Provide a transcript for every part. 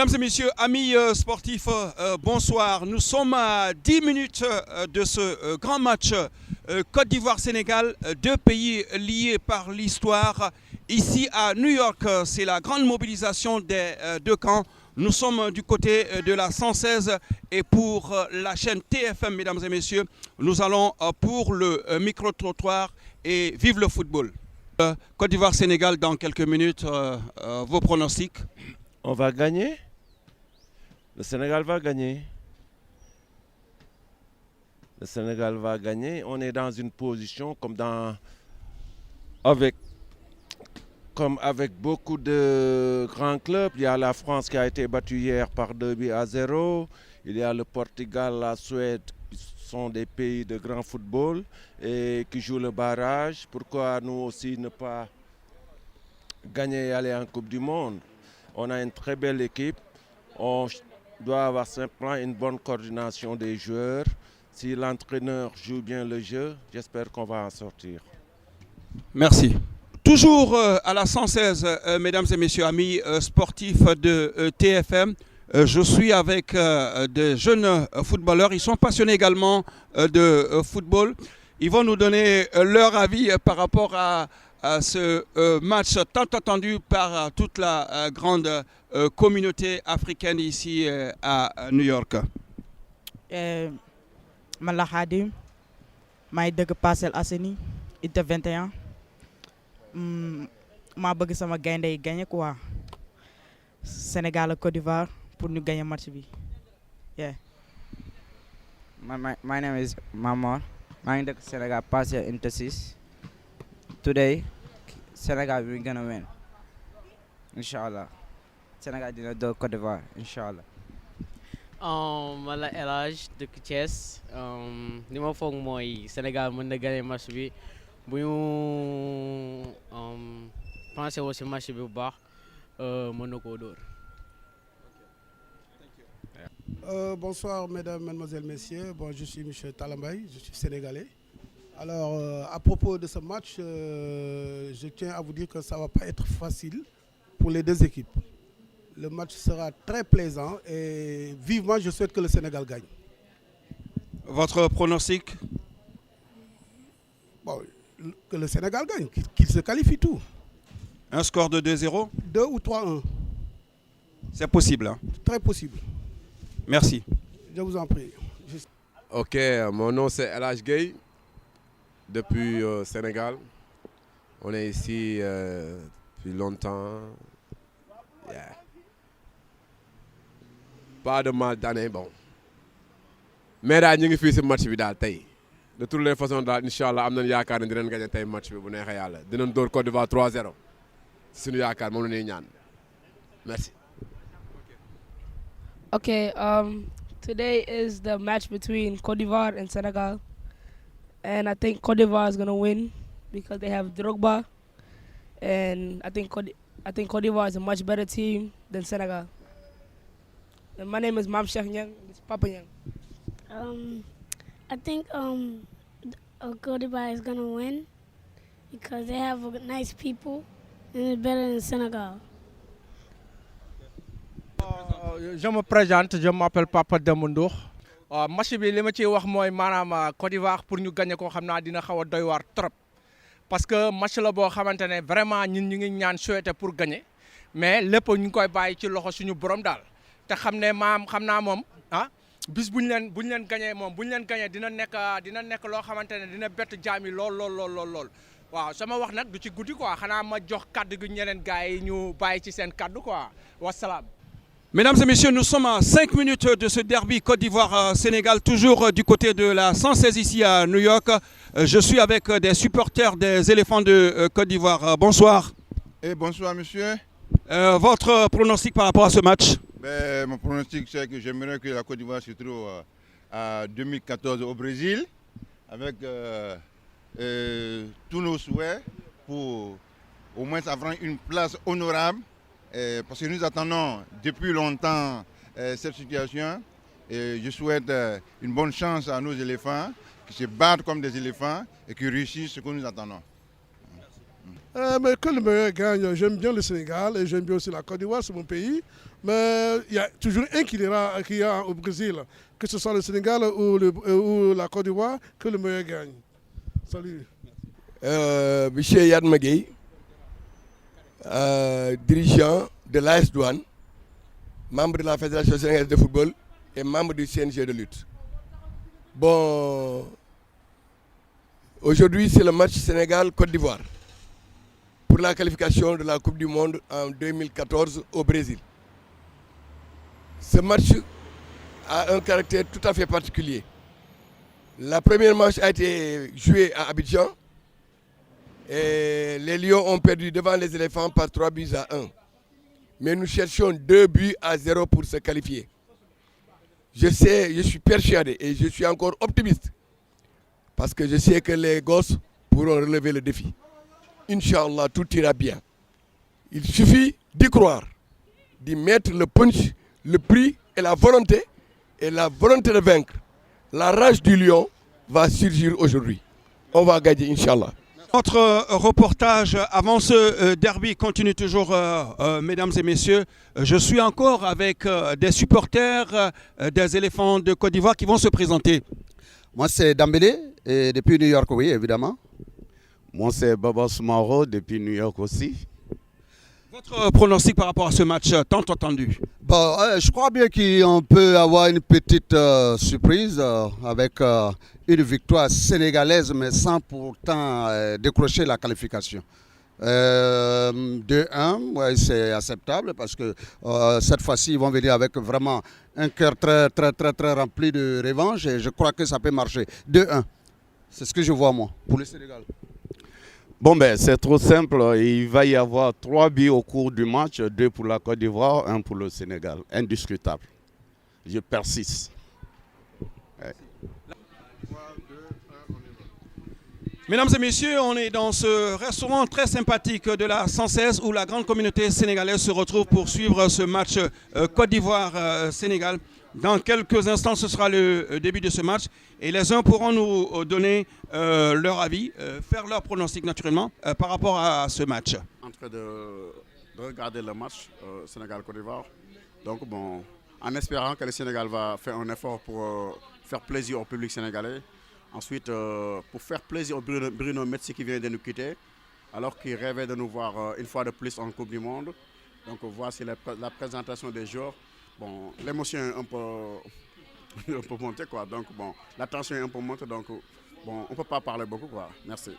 Mesdames et messieurs, amis sportifs, bonsoir. Nous sommes à 10 minutes de ce grand match Côte d'Ivoire-Sénégal, deux pays liés par l'histoire. Ici à New York, c'est la grande mobilisation des deux camps. Nous sommes du côté de la 116 et pour la chaîne TFM, mesdames et messieurs, nous allons pour le micro-trottoir et vive le football. Côte d'Ivoire-Sénégal dans quelques minutes, vos pronostics? On va gagner. Le Sénégal va gagner. Le Sénégal va gagner. On est dans une position avec beaucoup de grands clubs. Il y a la France qui a été battue hier par 2-0. Il y a le Portugal, la Suède, qui sont des pays de grand football et qui jouent le barrage. Pourquoi nous aussi ne pas gagner et aller en Coupe du Monde? On a une très belle équipe. On doit avoir simplement une bonne coordination des joueurs. Si l'entraîneur joue bien le jeu, j'espère qu'on va en sortir. Merci. Toujours à la 116, mesdames et messieurs, amis sportifs de TFM, je suis avec des jeunes footballeurs. Ils sont passionnés également de football. Ils vont nous donner leur avis par rapport à ce match tant attendu par toute la grande communauté africaine ici à New York. Mala Khadim, maay dëkk Parcelles Assainies, unité 21. maa bëgg sama gaynde yi gagné quoi. Sénégal ak Côte d'Ivoire pour ñu gagner match bi. Yeah. My name is Mamor. maa ngi dëkk Sénégal Parcelles unité 6. Today, Senegal we're gonna win. Inshallah. Senegal dina door Côte d'Ivoire. Inshallah. Mala El Hadj dëkk Thiès. Li ma foog mooy Sénégal mën na gagner match bi bu ñu pensé woo si match bi bu baax mën na koo dóor. Bonsoir mesdames, mademoiselles, messieurs. Bon, je suis M. Talambay, je suis sénégalais. Alors, à propos de ce match, je tiens à vous dire que ça ne va pas être facile pour les deux équipes. Le match sera très plaisant et vivement, je souhaite que le Sénégal gagne. Votre pronostic? Bon, que le Sénégal gagne, qu'il se qualifie tout. Un score de 2-0? 2 ou 3-1. C'est possible, hein? Très possible. Merci. Je vous en prie. Ok, mon nom c'est El Hadj Gueye. Depuis Sénégal, on est ici depuis longtemps. Yeah. Pas de mal d'année, bon. Mais daal ñu ngi fii si match bi daal tey de toutes les façons daal incha allah am nañu yaakaar ne dinañ gagné tey match bi bu neexee yàlla dinañ dóor Côte d'Ivoire 3-0 suñu yaakaar moom la ñuy ñaan merci. Okay, today is the match between Côte d'Ivoire and Senegal. And I think Côte d'Ivoire is going to win because they have Drogba. And I think Côte d'Ivoire is a much better team than Senegal. And my name is Mam Cheikh Niang. It's Papa Niang. I think Côte d'Ivoire is going to win because they have nice people and it's better than Senegal. Je me présente, je m'appelle Papa Demundour. Match bi li ma ciy wax mooy maanaam Côte d'Ivoire pour ñu gagné ko xam naa dina xaw a doy waar trop parce que match la boo xamante ne vraiment ñun ñu ngi ñaan souhaité pour gagner mais lépp ñu ngi koy bàyyi ci loxo suñu borom daal te xam ne xam naa moom bis bu ñu leen gagné moom bu ñu leen gagné dina nekk loo xamante ne dina bett jaam yi lool. waaw sama wax nag du ci guddi quoi xanaa ma jox kaddu gi ñeneen gars yi ñu bàyyi ci seen kaddu quoi wasalaam. Mesdames et messieurs, nous sommes à 5 minutes de ce derby Côte d'Ivoire-Sénégal, toujours du côté de la 116 ici à New York. Je suis avec des supporters des éléphants de Côte d'Ivoire. Bonsoir. Et bonsoir monsieur. Votre pronostic par rapport à ce match? Mon pronostic c'est que j'aimerais que la Côte d'Ivoire se trouve à 2014 au Brésil avec tous nos souhaits pour au moins avoir une place honorable. Parce que nous attendons depuis longtemps cette situation et je souhaite une bonne chance à nos éléphants qui se battent comme des éléphants et qui réussissent ce que nous attendons. Merci. Mais que le meilleur gagne. J'aime bien le Sénégal et j'aime bien aussi la Côte d'Ivoire, c'est mon pays. Mais il y a toujours un qui ira au Brésil. Que ce soit le Sénégal ou la Côte d'Ivoire, que le meilleur gagne. Salut. Monsieur Yad Magui, dirigeant de l'AS Douane, membre de la Fédération sénégalaise de football et membre du CNG de lutte. Bon, aujourd'hui c'est le match Sénégal-Côte d'Ivoire pour la qualification de la Coupe du Monde en 2014 au Brésil. Ce match a un caractère tout à fait particulier. La première match a été jouée à Abidjan et les Lions ont perdu devant les éléphants par 3-1. Mais nous cherchons 2-0 pour se qualifier. Je suis persuadé et je suis encore optimiste parce que je sais que les gosses pourront relever le défi. Inch'Allah, tout ira bien. Il suffit d'y croire, d'y mettre le punch, le prix et la volonté de vaincre. La rage du lion va surgir aujourd'hui. On va gagner, Inch'Allah. Notre reportage avant ce derby continue toujours, mesdames et messieurs. Je suis encore avec des supporters des éléphants de Côte d'Ivoire qui vont se présenter. Moi, c'est Dambélé, et depuis New York, oui, évidemment. Moi, c'est Baba Soumaro, depuis New York aussi. Votre pronostic par rapport à ce match tant attendu? Bon, je crois bien qu'on peut avoir une petite surprise avec une victoire sénégalaise, mais sans pourtant décrocher la qualification. 2-1, ouais, c'est acceptable parce que cette fois-ci, ils vont venir avec vraiment un cœur très rempli de revanche et je crois que ça peut marcher. 2-1, c'est ce que je vois moi, pour le Sénégal. Bon, ben, c'est trop simple. Il va y avoir 3 buts au cours du match, 2 pour la Côte d'Ivoire, 1 pour le Sénégal. Indiscutable. Je persiste. Ouais. Mesdames et messieurs, on est dans ce restaurant très sympathique de la 116 où la grande communauté sénégalaise se retrouve pour suivre ce match Côte d'Ivoire-Sénégal. Dans quelques instants, ce sera le début de ce match et les uns pourront nous donner leur avis, faire leur pronostic naturellement par rapport à ce match. En train de regarder le match Sénégal-Côte d'Ivoire. Donc bon, en espérant que le Sénégal va faire un effort pour faire plaisir au public sénégalais. Ensuite, pour faire plaisir au Bruno Metsu qui vient de nous quitter, alors qu'il rêvait de nous voir une fois de plus en Coupe du Monde. Donc voici la présentation des joueurs. Bon, l'émotion est un peu montée, quoi. Donc bon, la tension est un peu montée, donc bon, on ne peut pas parler beaucoup, quoi. Merci.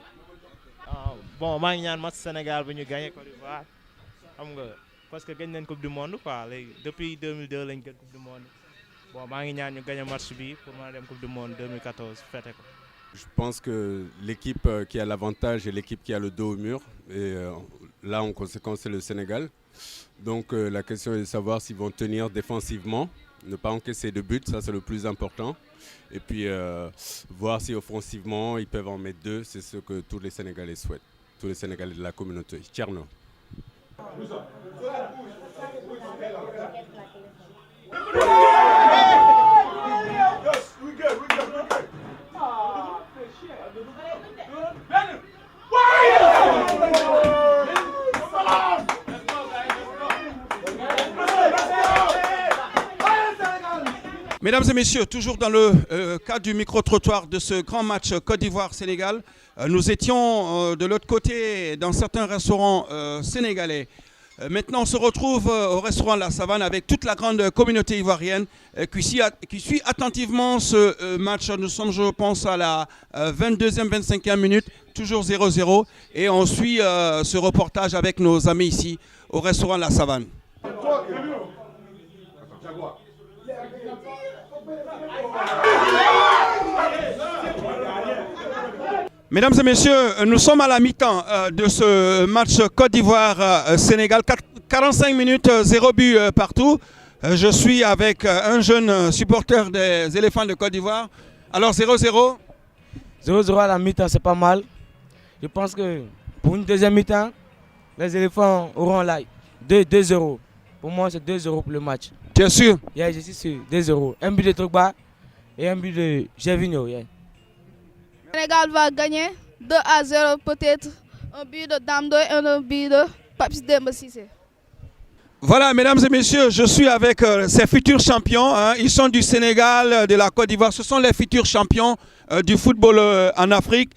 Bon, je suis match Sénégal pour gagner Côte d'Ivoire. Parce que gagner une Coupe du Monde, quoi. Depuis 2002, nous avons gagné la Coupe du Monde. Bon, je suis gagner le match pour la Coupe du Monde 2014. Je pense que l'équipe qui a l'avantage est l'équipe qui a le dos au mur. Et là, en conséquence, c'est le Sénégal. Donc la question est de savoir s'ils vont tenir défensivement, ne pas encaisser de buts, ça c'est le plus important. Et puis voir si offensivement ils peuvent en mettre 2, c'est ce que tous les Sénégalais souhaitent, tous les Sénégalais de la communauté. Tcherno. Mesdames et messieurs, toujours dans le cadre du micro-trottoir de ce grand match Côte d'Ivoire-Sénégal, nous étions de l'autre côté dans certains restaurants sénégalais. Maintenant, on se retrouve au restaurant La Savane avec toute la grande communauté ivoirienne qui suit attentivement ce match. Nous sommes, je pense, à la 22e, 25e minute, toujours 0-0. Et on suit ce reportage avec nos amis ici au restaurant La Savane. Mesdames et messieurs, nous sommes à la mi-temps de ce match Côte d'Ivoire-Sénégal. 45 minutes, 0 but partout. Je suis avec un jeune supporter des éléphants de Côte d'Ivoire. Alors 0-0. 0-0 à la mi-temps, c'est pas mal. Je pense que pour une deuxième mi-temps, les éléphants auront l'ail. 2-0. Pour moi, c'est 2-0 pour le match. Tu es sûr? Yeah, je suis sûr. 2-0. Un but de Drogba et un but de Gervinho. Yeah. Sénégal va gagner 2-0 peut-être Un but de Damdo et un but de Papis Demba Cissé. Voilà, mesdames et messieurs, je suis avec ces futurs champions. Hein. Ils sont du Sénégal, de la Côte d'Ivoire. Ce sont les futurs champions du football en Afrique.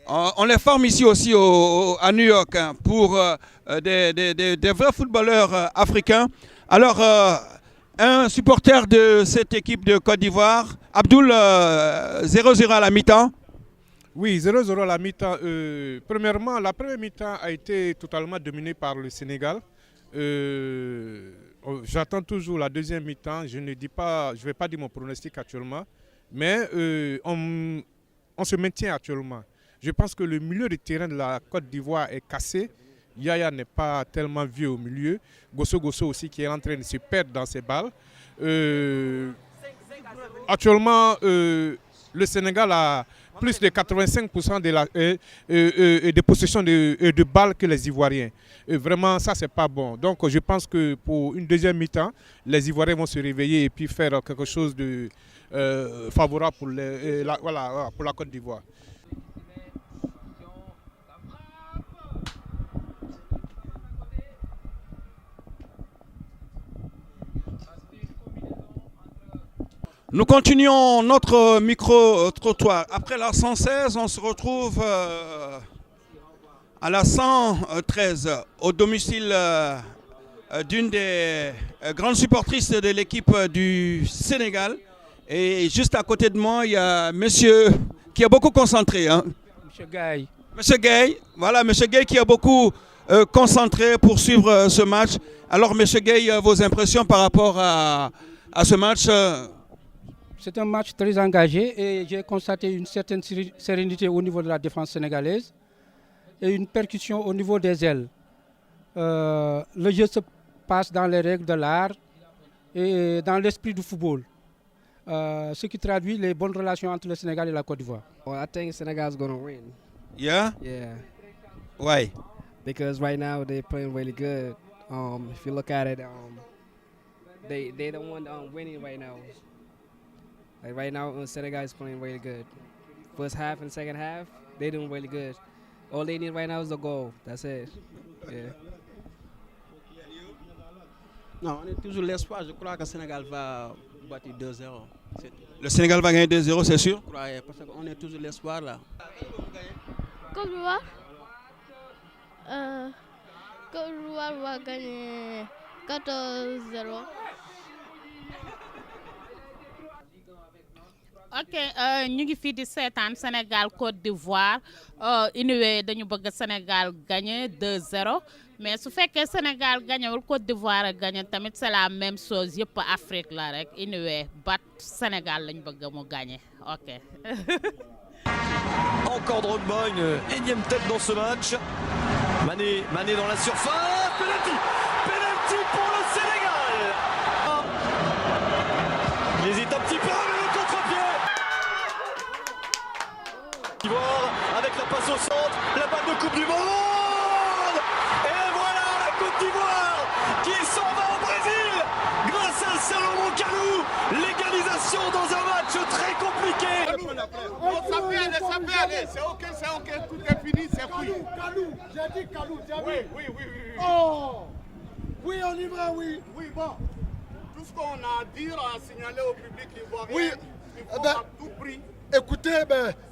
On les forme ici aussi à New York hein, pour des vrais footballeurs africains. Alors, un supporter de cette équipe de Côte d'Ivoire, Abdoul, 0-0 à la mi-temps. Oui, 0-0 à la mi-temps. Premièrement, la première mi-temps a été totalement dominée par le Sénégal. J'attends toujours la deuxième mi-temps. Je ne vais pas dire mon pronostic actuellement, mais on se maintient actuellement. Je pense que le milieu de terrain de la Côte d'Ivoire est cassé. Yaya n'est pas tellement vieux au milieu. Gosso aussi qui est en train de se perdre dans ses balles. Actuellement, le Sénégal a plus de 85% de possession de balles que les Ivoiriens. Et vraiment, ça, c'est pas bon. Donc, je pense que pour une deuxième mi-temps, les Ivoiriens vont se réveiller et puis faire quelque chose de favorable pour la Côte d'Ivoire. Nous continuons notre micro-trottoir. Après la 116, on se retrouve à la 113, au domicile d'une des grandes supportrices de l'équipe du Sénégal. Et juste à côté de moi, il y a monsieur qui est beaucoup concentré. Hein. Monsieur Gaye. Monsieur Gaye, voilà, monsieur Gaye qui est beaucoup concentré pour suivre ce match. Alors, monsieur Gaye, vos impressions par rapport à ce match C'est un match très engagé et j'ai constaté une certaine sérénité au niveau de la défense sénégalaise et une percussion au niveau des ailes. Le jeu se passe dans les règles de l'art et dans l'esprit du football, ce qui traduit les bonnes relations entre le Sénégal et la Côte d'Ivoire. Well, I think Senegal's going to win. Yeah? Yeah. Why? Because right now they're playing really good. If you look at it, they the one winning right now. Like right now, Senegal is playing really good. First half and second half, they're doing really good. All they need right now is the goal. That's it. Yeah. Non, on est toujours l'espoir. Je crois que le Sénégal va battre 2-0. Le Sénégal va gagner 2-0, c'est sûr? Je crois, parce qu'on est toujours l'espoir là. Côte d'Ivoire Côte d'Ivoire va gagner 14-0. ok ñu ngi fii di seetaan Sénégal Côte d'Ivoire anyway dañu bëgg Sénégal gagné 2-0 mais su fekkee Sénégal gagnewul Côte d'Ivoire a gagné tamit c'est la même chose yëpp Afrique la rek anyway bat Sénégal lañ bëgg mu gagné ok. Encore Drogba, une énième tête dans ce match. Mané dans la surface. Penalty pour le Sénégal. Il hésite un petit peu, mais le contre-pied. Ivoire avec la passe au centre, la balle de Coupe du Monde. Et voilà la Côte d'Ivoire qui s'en va au Brésil grâce à Salomon Kalou. L'égalisation dans un match très compliqué. Ça peut aller, c'est ok, tout est fini, c'est fini. Kalou, j'ai dit Kalou, oui. Oh, oui, on y va, oui, bon. Tout ce qu'on a à dire, à signaler au public ivoirien, oui, il faut à tout prix. Écoutez,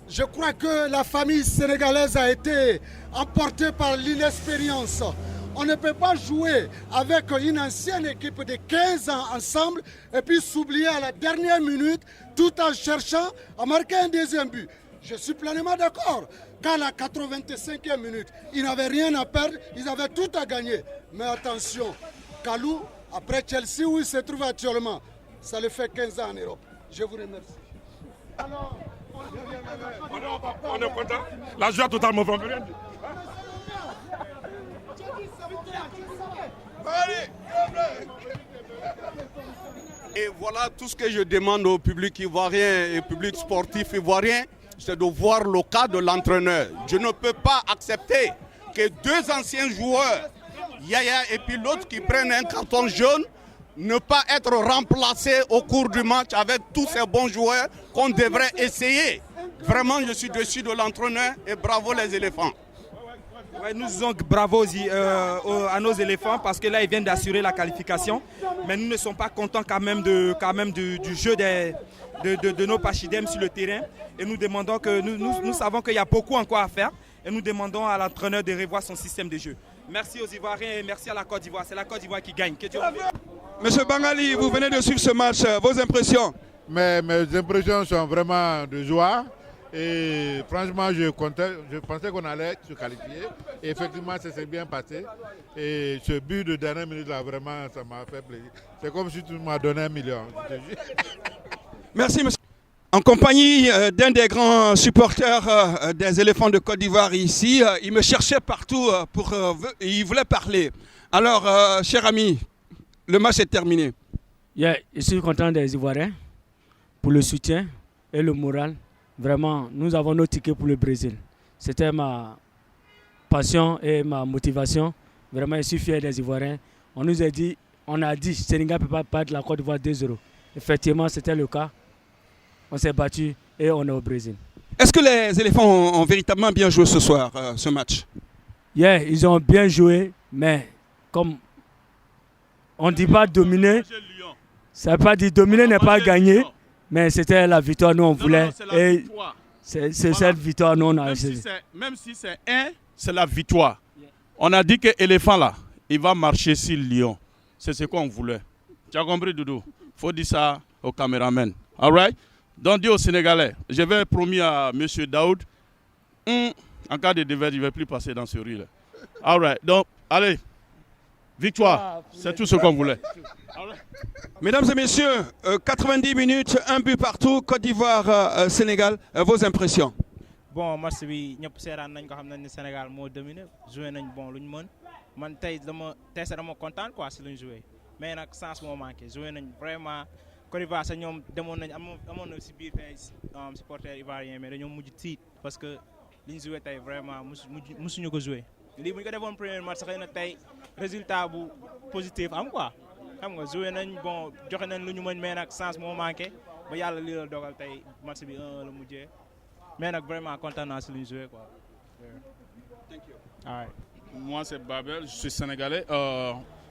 je crois que la famille sénégalaise a été emportée par l'inexpérience. On ne peut pas jouer avec une ancienne équipe de 15 ans ensemble et puis s'oublier à la dernière minute tout en cherchant à marquer un deuxième but. Je suis pleinement d'accord. Qu'à la 85e minute, ils n'avaient rien à perdre, ils avaient tout à gagner. Mais attention, Kalou, après Chelsea où il se trouve actuellement, ça le fait 15 ans en Europe. Je vous remercie. Alors, on est content. La joie totale me fait rien dire. Et voilà tout ce que je demande au public ivoirien et au public sportif ivoirien, c'est de voir le cas de l'entraîneur. Je ne peux pas accepter que deux anciens joueurs, Yaya et puis l'autre qui prennent un carton jaune, ne pas être remplacés au cours du match avec tous ces bons joueurs qu'on devrait essayer. Vraiment, je suis déçu de l'entraîneur et bravo les éléphants. Ouais, nous disons bravo à nos éléphants parce que là ils viennent d'assurer la qualification, mais nous ne sommes pas contents quand même du jeu de nos Pachidem sur le terrain et nous demandons que nous savons qu'il y a beaucoup encore à faire et nous demandons à l'entraîneur de revoir son système de jeu. Merci aux Ivoiriens et merci à la Côte d'Ivoire. C'est la Côte d'Ivoire qui gagne. Monsieur Bangali, vous venez de suivre ce match, vos impressions? Mes impressions sont vraiment de joie. Et franchement, je pensais qu'on allait se qualifier. Et effectivement, ça s'est bien passé. Et ce but de dernière minute, là, vraiment, ça m'a fait plaisir. C'est comme si tu m'as donné 1 million. Merci, monsieur. En compagnie d'un des grands supporters des éléphants de Côte d'Ivoire ici, il me cherchait partout il voulait parler. Alors, cher ami, le match est terminé. Yeah, je suis content des Ivoiriens pour le soutien et le moral. Vraiment, nous avons nos tickets pour le Brésil. C'était ma passion et ma motivation. Vraiment, je suis fier des Ivoiriens. On a dit, Sénégal ne peut pas battre la Côte d'Ivoire 2-0. Effectivement, c'était le cas. On s'est battu et on est au Brésil. Est-ce que les éléphants ont véritablement bien joué ce soir, ce match? Yeah, ils ont bien joué, mais comme on ne dit pas dominer, ça ne veut pas dire dominer n'est pas gagner, mais c'était la victoire nous on voulait. Et c'est cette victoire nous on a essayé. Même si c'est c'est la victoire. On a dit que l'éléphant là, il va marcher sur le lion. C'est ce qu'on voulait. Tu as compris, Doudou? Il faut dire ça au caméraman. All right? Donc, dis aux Sénégalais, j'avais promis à M. Daoud, en cas de défaite, il ne va plus passer dans ce rue-là. All right. Donc, allez, victoire, c'est tout ce qu'on voulait. Mesdames et messieurs, 90 minutes, un but partout, Côte d'Ivoire, Sénégal, vos impressions? Bon, match bi ñëpp seeraan nañ ko xam nañ ne Sénégal moo dominé joué nañ bon lu ñu mën man tey dama kontaan quoi si lu ñu joué mais nag chance moo manqué joué nañ vraiment Côte d'Ivoire sax ñoom demoon nañ amoon na si biir fay supporters ivoiriens mais dañoo mujj tiit parce que li ñu joué tey vraiment musuñu ko joué lii bu ñu ko defoon premier match xëy na tey résultat bu positif am quoi xam nga joué nañ bon joxe nañ lu ñu mën mais nag chance moo manqué ba yàlla lii la dogal tey match bi 1-1 la mujjee mais vraiment content de le jouer quoi. Thank you. All right. Moi c'est Babel, je suis sénégalais.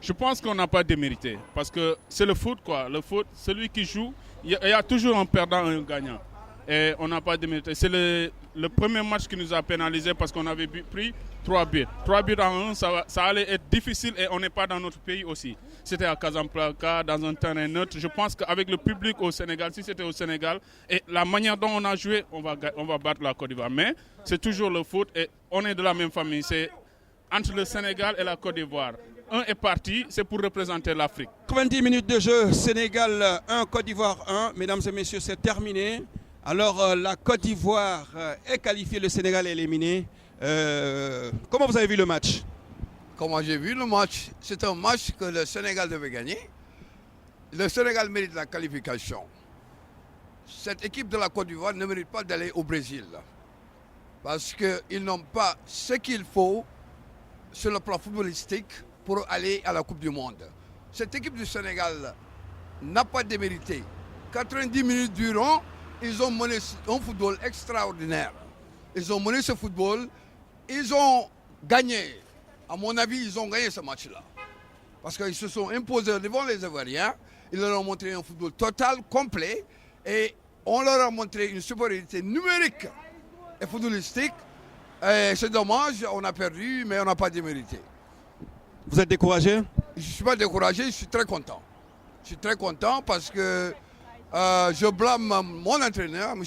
Je pense qu'on n'a pas démérité parce que c'est le foot quoi. Le foot, celui qui joue, il y a toujours un perdant et un gagnant. Et on n'a pas démérité. C'est le premier match qui nous a pénalisé parce qu'on avait pris 3 buts. 3 buts en 1, ça allait être difficile et on n'est pas dans notre pays aussi. C'était à Casablanca, dans un terrain neutre. Je pense qu'avec le public au Sénégal, si c'était au Sénégal, et la manière dont on a joué, on va battre la Côte d'Ivoire. Mais c'est toujours le foot et on est de la même famille. C'est entre le Sénégal et la Côte d'Ivoire. Un est parti, c'est pour représenter l'Afrique. 90 minutes de jeu, Sénégal 1, Côte d'Ivoire 1. Mesdames et messieurs, c'est terminé. Alors, la Côte d'Ivoire est qualifiée, le Sénégal est éliminé. Comment vous avez vu le match? Comment j'ai vu le match? C'est un match que le Sénégal devait gagner. Le Sénégal mérite la qualification. Cette équipe de la Côte d'Ivoire ne mérite pas d'aller au Brésil. Parce qu'ils n'ont pas ce qu'il faut sur le plan footballistique pour aller à la Coupe du Monde. Cette équipe du Sénégal n'a pas démérité. 90 minutes durant, ils ont mené un football extraordinaire. Ils ont mené ce football, ils ont gagné. À mon avis, ils ont gagné ce match-là. Parce qu'ils se sont imposés devant les Ivoiriens. Ils leur ont montré un football total, complet. Et on leur a montré une supériorité numérique et footballistique. C'est dommage, on a perdu, mais on n'a pas démérité. Vous êtes découragé? Je ne suis pas découragé, je suis très content. Je suis très content parce que je blâme mon entraîneur, M.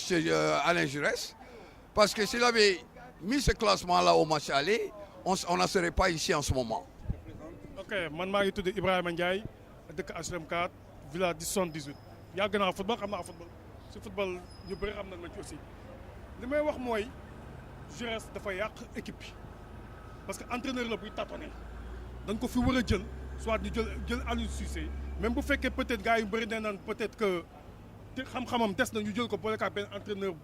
Alain Giresse, parce que s'il avait mis ce classement-là au match aller, on n'en serait pas ici en ce moment. Ok, je suis Ibrahima Ndiaye, de HLM 4, village 78. Il y a un football, ce football, nous avons aussi. Ce que je veux dire, Giresse dafa yàq équipe parce que l'entraîneur la buy tâtonner dañ ko fi war a jël soit ñu jël Aliou Cissé même bu fekkee peut-être gars yu bëri nee naan peut-être que xam-xamam des na ñu jël ko boole ak benn entraîneur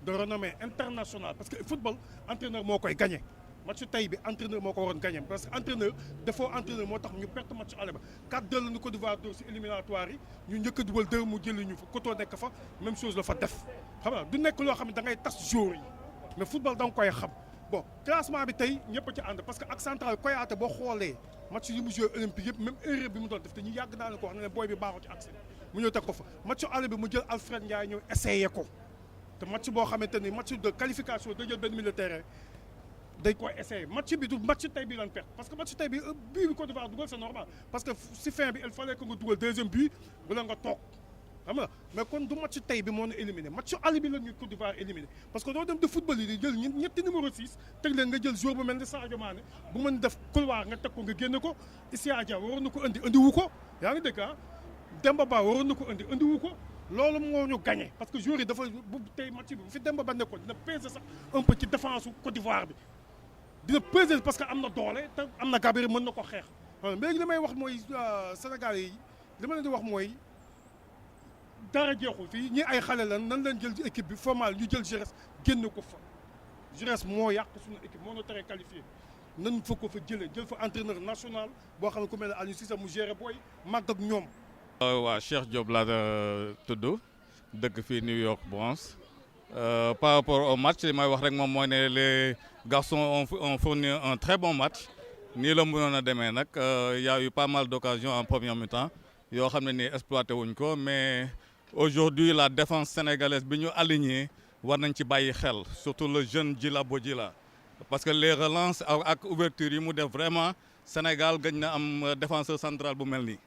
de renommée internationale parce que football entraîneur moo koy gagné match tey bi entraîneur moo ko waroon gagné parce que entraîneur defoo entraîneur moo tax ñu perte match aller ba 4-2 la ñu Côte d'Ivoire dóor si éliminatoire yi ñu njëkk a dugal 2 mu jëli ñu fa Koto nekk fa même chose la fa def xam nga du nekk loo xam ne da ngay tas jour yi mais football da nga koy xam bon classement bi tey ñëpp a ci ànd parce que ak central Koyaate boo xoolee match yi mu joué olympique yëpp même erreur bi mu doon def te ñu yàgg naa ne ko wax ne booy bi baaxul ci accès mu ñëw teg ko fa match aller bi mu jël Alfred Ndiaye ñëw essayé ko te match boo xamante ni match de qualification da jël benn milieu de terrain dañ koy essayé match bi du match tey bi lan perte parce que match tey bi bii bi Côte d'Ivoire dugal c'est normal parce que si fin bi il fallait que nga dugal deuxième but bu la nga toog xam nga mais kon du match tey bi moo ñu éliminé match aller bi la ñu Côte d'Ivoire éliminé parce que doo dem de football yi di jël ñetti numéro 6 teg leen nga jël joueur bu mel ni Sadio Mané bu mën def couloir nga teg ko nga génne ko Issa Dia waroon na ko andi wu ko yaa ngi dégg ah Demba Ba waroon na ko andi wu ko loolu moo ñu gagné parce que joueur yi dafa bu tey match bi bu fi Demba Ba nekkoon dina peser sax un peu ci défense su Côte d'Ivoire bi dina peser parce que am na doole te am na gabarit mën na ko xeex léegi li may wax mooy Sénégalais yi li ma leen di wax mooy dara jeexul fii ñi ay xale lan nan leen jël ci équipe bi formal ñu jël Giresse génn ko fa Giresse moo yàq suñu équipe moo ñu tere qualifié nan fa ko fa jëlee jël fa entraîneur national boo xam ne ku mel ne Aliou Cissé mu géré booy màgg ak ñoom. waaw Cheikh Diop laa tudd dëkk fii New York Bronx par rapport au match li may wax rek moom mooy ne les garçons ont fourni un très bon match nii la mënoon a demee nag y a eu pas mal d'occasions en première mi-temps yoo xam ne nii exploité wuñ ko mais aujourd'hui la défense sénégalaise bi ñu aligné war nañ ci bàyyi xel surtout le jeune Djila Bodjila parce que les relances ak ouverture yi mu def vraiment Sénégal gëj na am défenseur central bu mel nii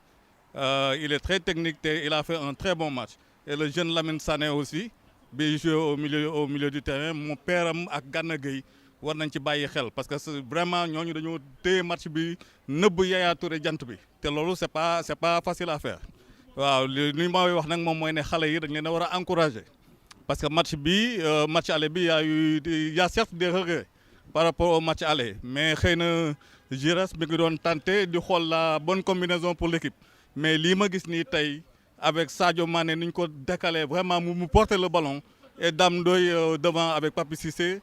il est très technique te il a fait un très bon match et le jeune Lamine Sané aussi bi joué au milieu du terrain mu peeram ak Gana Gueye war nañ ci bàyyi xel parce que vraiment ñooñu dañoo téye match bi nëbb Yaya Touré jant bi te loolu c'est pas facile à faire waaw li may wax nag moom mooy ne xale yi dañ leen a war a encourager parce que match aller bi y a certes des regrets par rapport au match aller mais xëy na Giresse mi ngi doon tenté di xool la bonne combinaison pour l'équipe mais lii ma gis nii tey avec Sadio Mané ni ñu ko décalé vraiment mu porter le ballon et Dame Ndoye devant avec Papi Cissé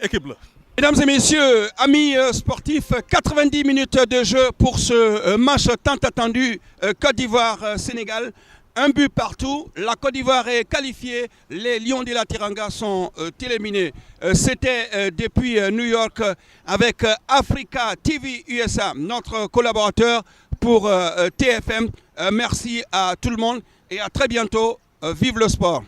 équipe là. Mesdames et messieurs, amis sportifs, 90 minutes de jeu pour ce match tant attendu Côte d'Ivoire-Sénégal. Un but partout, la Côte d'Ivoire est qualifiée, les Lions de la Teranga sont éliminés. C'était depuis New York avec Africa TV USA, notre collaborateur pour TFM. Merci à tout le monde et à très bientôt. Vive le sport!